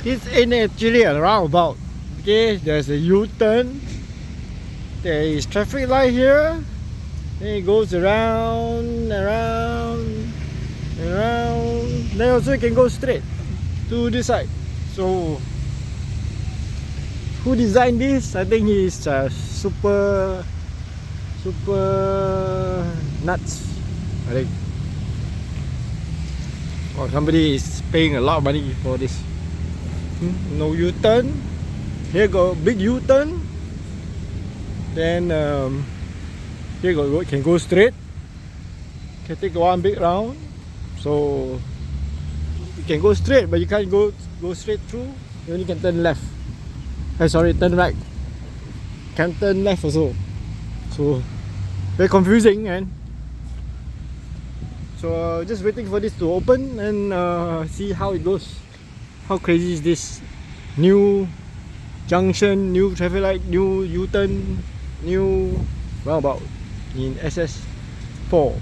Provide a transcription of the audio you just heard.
This ain't actually a roundabout. Okay, there's a U-turn. There is traffic light here. Then it goes around. Then also you can go straight to this side. So who designed this? I think he's super nuts, I think. Or somebody is paying a lot of money for this. No U-turn. Here go big U-turn. Then here go, can go straight. Can take one big round. So you can go straight, but you can't go straight through. You only can turn left. Sorry, turn right. Can't turn left also. So very confusing, man. So just waiting for this to open and see how it goes. How crazy is this? New junction, new traffic light, new U-turn, new roundabout in SS4.